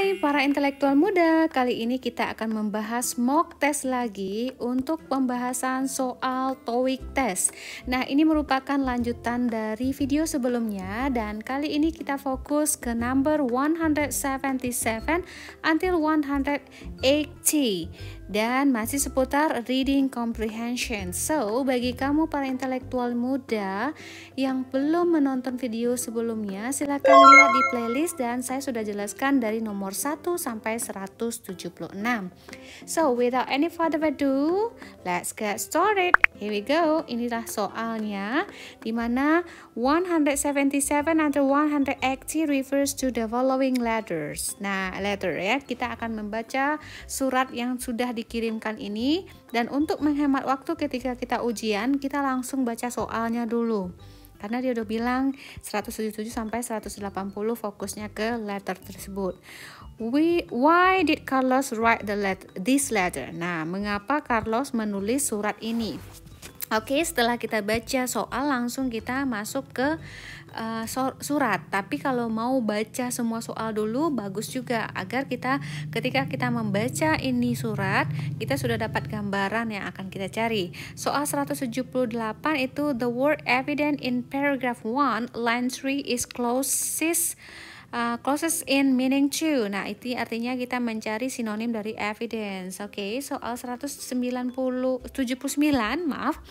Hai para intelektual muda, kali ini kita akan membahas mock test lagi untuk pembahasan soal TOEIC test. Nah, ini merupakan lanjutan dari video sebelumnya dan kali ini kita fokus ke number 177 until 180 dan masih seputar reading comprehension. So, bagi kamu para intelektual muda yang belum menonton video sebelumnya, silakan lihat di playlist dan saya sudah jelaskan dari nomor 1 sampai 176. So, without any further ado, let's get started. Here we go. Inilah soalnya, di mana 177 until 180 refers to the following letters. Nah, letter ya, kita akan membaca surat yang sudah dikirimkan ini, dan untuk menghemat waktu ketika kita ujian, kita langsung baca soalnya dulu. Karena dia udah bilang 177 sampai 180 fokusnya ke letter tersebut. Why did Carlos write this letter? Nah, mengapa Carlos menulis surat ini? Oke, setelah kita baca soal, langsung kita masuk ke surat. Tapi kalau mau baca semua soal dulu, bagus juga agar ketika kita membaca ini surat, kita sudah dapat gambaran yang akan kita cari. Soal 178 itu the word evident in paragraph 1 line 3 is closest in meaning to. Nah, itu artinya kita mencari sinonim dari evidence. Oke, soal 179, maaf.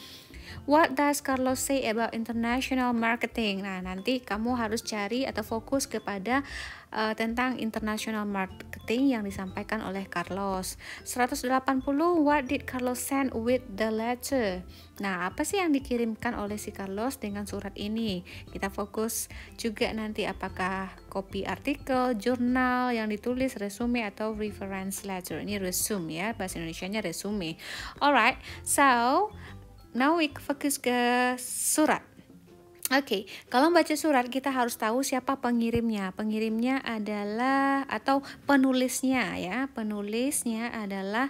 What does Carlos say about international marketing? Nah, nanti kamu harus cari atau fokus kepada tentang international marketing yang disampaikan oleh Carlos. 180, what did Carlos send with the letter? Nah, apa sih yang dikirimkan oleh si Carlos dengan surat ini? Kita fokus juga nanti apakah copy artikel, jurnal yang ditulis, resume atau reference letter. Ini resume ya, bahasa Indonesianya resume. Alright, so now we fokus ke surat. Oke, kalau baca surat kita harus tahu siapa pengirimnya. Pengirimnya adalah atau penulisnya ya. Penulisnya adalah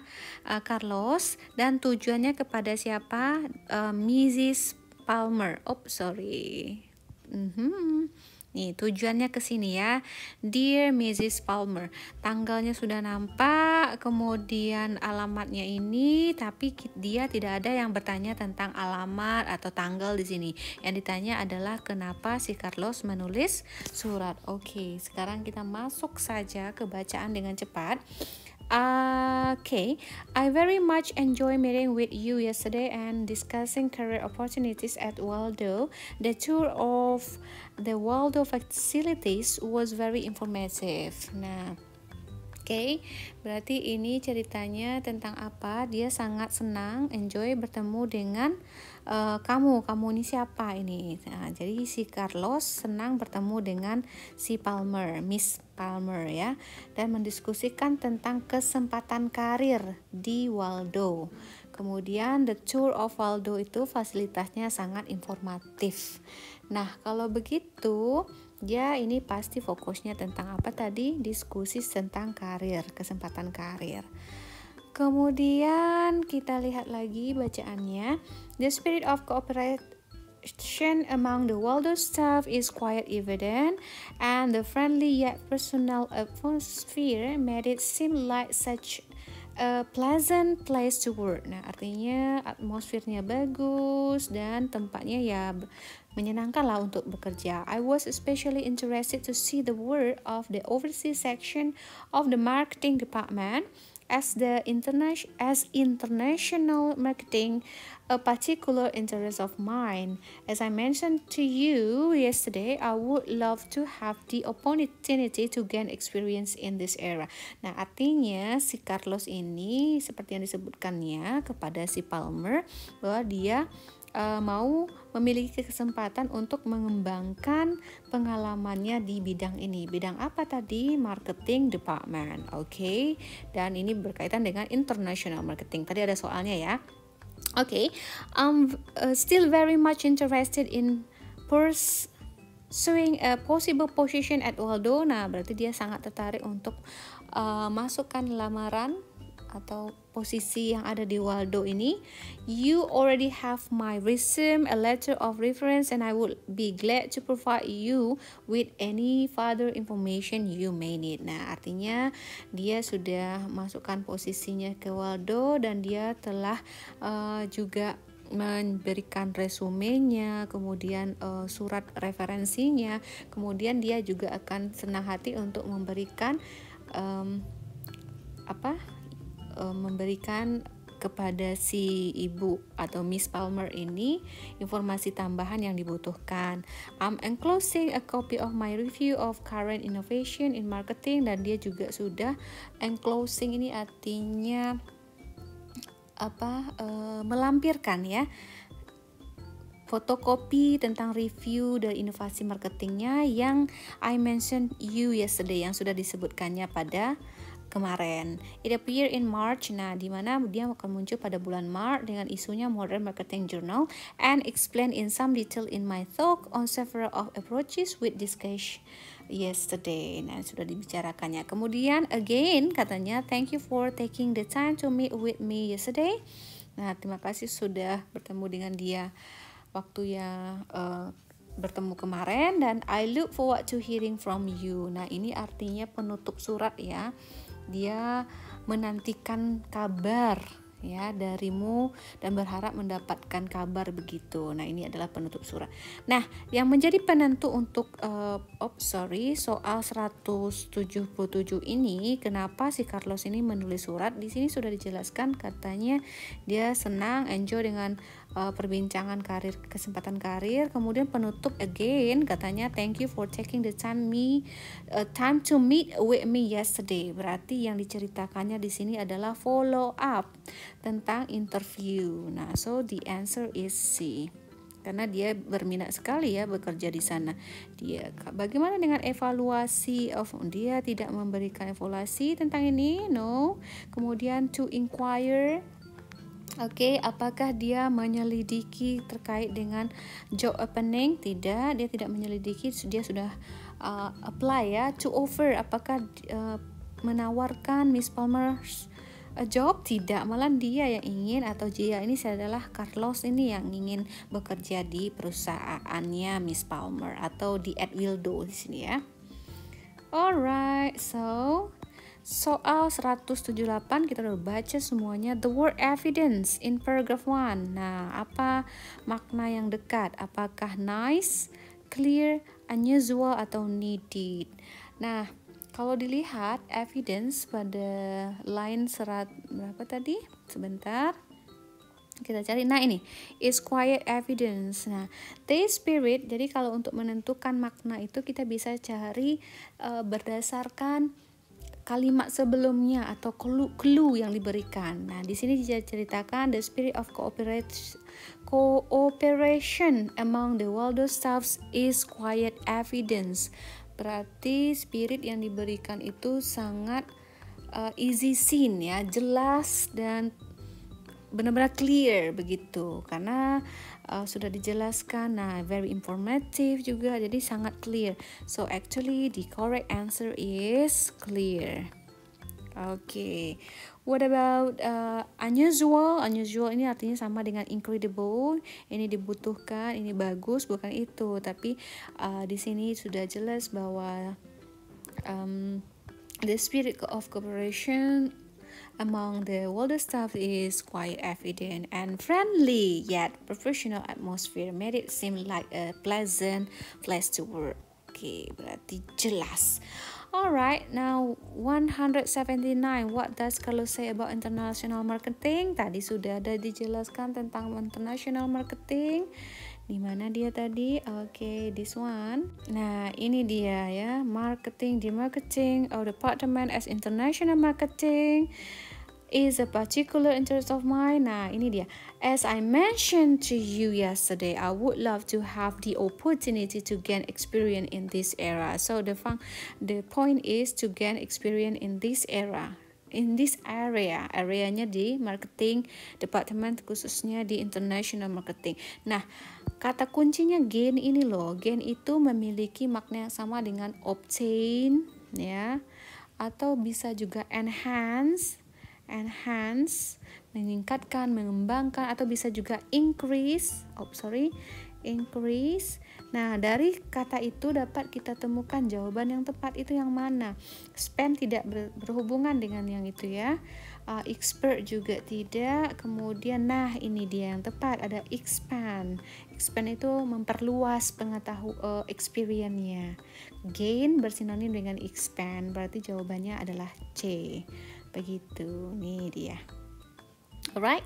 Carlos dan tujuannya kepada siapa? Mrs. Palmer. Nih, tujuannya ke sini ya. Dear Mrs. Palmer. Tanggalnya sudah nampak, kemudian alamatnya ini, tapi dia tidak ada yang bertanya tentang alamat atau tanggal di sini. Yang ditanya adalah kenapa si Carlos menulis surat. Oke, sekarang kita masuk saja ke bacaan dengan cepat. Okay, I very much enjoy meeting with you yesterday and discussing career opportunities at Waldo. The tour of the Waldo facilities was very informative. Nah, oke, berarti ini ceritanya tentang apa? Dia sangat senang, enjoy bertemu dengan kamu ini siapa ini? Nah, jadi si Carlos senang bertemu dengan si Palmer, Miss Palmer ya, dan mendiskusikan tentang kesempatan karir di Waldo. Kemudian the tour of Waldo itu fasilitasnya sangat informatif. Nah, kalau begitu ya ini pasti fokusnya tentang apa tadi? Diskusi tentang karir, kesempatan karir. Kemudian kita lihat lagi bacaannya. The spirit of cooperation among the Waldo staff is quite evident, and the friendly yet personal atmosphere made it seem like such a pleasant place to work. Nah, artinya atmosfernya bagus dan tempatnya ya menyenangkan lah untuk bekerja. I was especially interested to see the work of the overseas section of the marketing department as international marketing a particular interest of mine. As I mentioned to you yesterday, I would love to have the opportunity to gain experience in this area. Nah, artinya si Carlos ini seperti yang disebutkannya kepada si Palmer bahwa dia mau memiliki kesempatan untuk mengembangkan pengalamannya di bidang ini. Bidang apa tadi? Marketing department. Oke. Dan ini berkaitan dengan international marketing. Tadi ada soalnya ya. Oke. Still very much interested in pursuing a possible position at Waldo. Nah, berarti dia sangat tertarik untuk masukkan lamaran atau posisi yang ada di Waldo ini. You already have my resume, a letter of reference, and I would be glad to provide you with any further information you may need. Nah, artinya dia sudah masukkan posisinya ke Waldo dan dia telah juga memberikan resumenya, kemudian surat referensinya, kemudian dia juga akan senang hati untuk memberikan memberikan kepada si ibu atau Miss Palmer ini informasi tambahan yang dibutuhkan. I'm enclosing a copy of my review of current innovation in marketing, dan dia juga sudah enclosing ini artinya melampirkan ya, fotokopi tentang review dari inovasi marketingnya yang I mentioned you yesterday, yang sudah disebutkannya pada kemarin. It appear in March, nah dimana dia akan muncul pada bulan Maret dengan isunya Modern Marketing Journal, and explain in some detail in my talk on several of approaches with discussed yesterday. Nah, sudah dibicarakannya. Kemudian again katanya, thank you for taking the time to meet with me yesterday. Nah, terima kasih sudah bertemu dengan dia waktu yang bertemu kemarin, dan I look forward to hearing from you. Nah, ini artinya penutup surat ya. Dia menantikan kabar ya darimu dan berharap mendapatkan kabar begitu. Nah, ini adalah penutup surat. Nah, yang menjadi penentu untuk soal 177 ini, kenapa si Carlos ini menulis surat? Di sini sudah dijelaskan, katanya dia senang, enjoy dengan perbincangan karir, kesempatan karir. Kemudian penutup again katanya, thank you for taking the time to meet with me yesterday. Berarti yang diceritakannya di sini adalah follow up tentang interview. Nah, so the answer is C. Karena dia berminat sekali ya bekerja di sana. Dia bagaimana dengan evaluasi? Dia tidak memberikan evaluasi tentang ini. No. Kemudian to inquire. Oke, apakah dia menyelidiki terkait dengan job opening? Tidak, dia tidak menyelidiki, dia sudah apply ya. To offer, apakah menawarkan Miss Palmer a job? Tidak, malah dia yang ingin, atau dia ini adalah Carlos ini yang ingin bekerja di perusahaannya Miss Palmer atau di Waldo di sini ya. Alright, so soal 178 kita udah baca semuanya. The word evidence in paragraph 1. Nah, apa makna yang dekat? Apakah nice, clear, unusual, atau needed? Nah, kalau dilihat evidence pada line serat berapa tadi? Sebentar. Kita cari. Nah, ini is quiet evidence. Nah, the spirit. Jadi kalau untuk menentukan makna itu kita bisa cari berdasarkan kalimat sebelumnya atau clue yang diberikan. Nah, di sini diceritakan the spirit of cooperation among the Waldo staffs is quiet evidence. Berarti spirit yang diberikan itu sangat easy seen ya, jelas dan benar-benar clear begitu, karena sudah dijelaskan. Nah, very informative juga, jadi sangat clear. So actually the correct answer is clear. Okay, what about unusual? Unusual ini artinya sama dengan incredible. Ini dibutuhkan, ini bagus, bukan itu. Tapi di sini sudah jelas bahwa the spirit of cooperation among the Waldo staff is quite evident, and friendly yet professional atmosphere made it seem like a pleasant place to work. Okay, berarti jelas. Alright, now 179. What does Carlos say about international marketing? Tadi sudah ada dijelaskan tentang international marketing. Di mana dia tadi? Okay, this one. Nah, ini dia ya, marketing. The marketing of department as international marketing is a particular interest of mine. Nah, ini dia. As I mentioned to you yesterday, I would love to have the opportunity to gain experience in this era. So the point is to gain experience in this era. In this area, areanya di marketing department, khususnya di international marketing. Nah, kata kuncinya gain ini loh. Gain itu memiliki makna yang sama dengan obtain ya, atau bisa juga enhance, enhance, meningkatkan, mengembangkan, atau bisa juga increase. Increase. Nah, dari kata itu dapat kita temukan jawaban yang tepat itu yang mana. Spend tidak berhubungan dengan yang itu ya. Expert juga tidak. Kemudian, nah ini dia yang tepat, ada expand. Expand itu memperluas experience-nya. Gain bersinonim dengan expand, berarti jawabannya adalah C. Begitu, nih dia. Alright,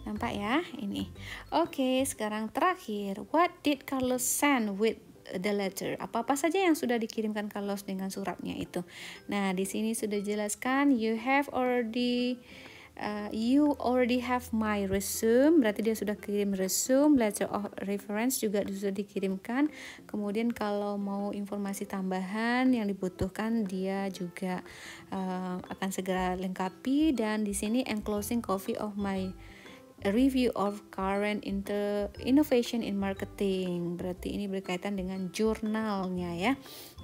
nampak ya ini. Oke, sekarang terakhir. What did Carlos send with the letter? Apa-apa saja yang sudah dikirimkan Carlos dengan suratnya itu. Nah, di sini sudah jelaskan you already have my resume, berarti dia sudah kirim resume. Letter of reference juga sudah dikirimkan. Kemudian kalau mau informasi tambahan yang dibutuhkan dia juga akan segera lengkapi. Dan di sini enclosing copy of my review of current innovation in marketing, berarti ini berkaitan dengan jurnalnya ya.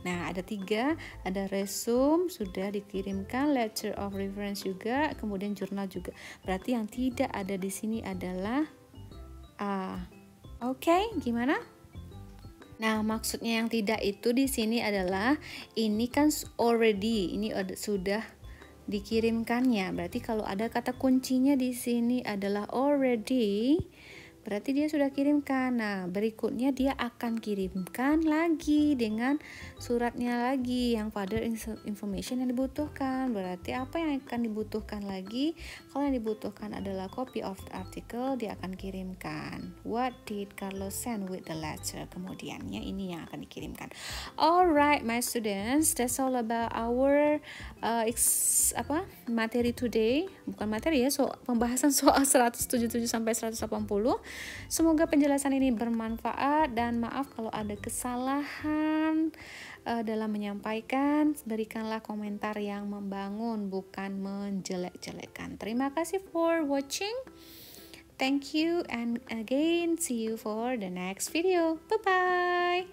Nah, ada 3, ada resume sudah dikirimkan, letter of reference juga, kemudian jurnal juga. Berarti yang tidak ada di sini adalah A. Oke, gimana? Nah, maksudnya yang tidak itu di sini adalah ini kan already, ini sudah dikirimkannya. Berarti kalau ada kata kuncinya di sini adalah already, berarti dia sudah kirimkan. Nah, berikutnya dia akan kirimkan lagi dengan suratnya lagi yang further information yang dibutuhkan. Berarti apa yang akan dibutuhkan lagi? Kalau yang dibutuhkan adalah copy of the article, dia akan kirimkan. What did Carlos send with the letter? Kemudiannya ini yang akan dikirimkan. Alright, my students, that's all about our materi today. Bukan materi ya, pembahasan soal 177 sampai 180. Semoga penjelasan ini bermanfaat dan maaf kalau ada kesalahan dalam menyampaikan. Berikanlah komentar yang membangun, bukan menjelek-jelekan. Terima kasih for watching. Thank you and again see you for the next video. Bye bye.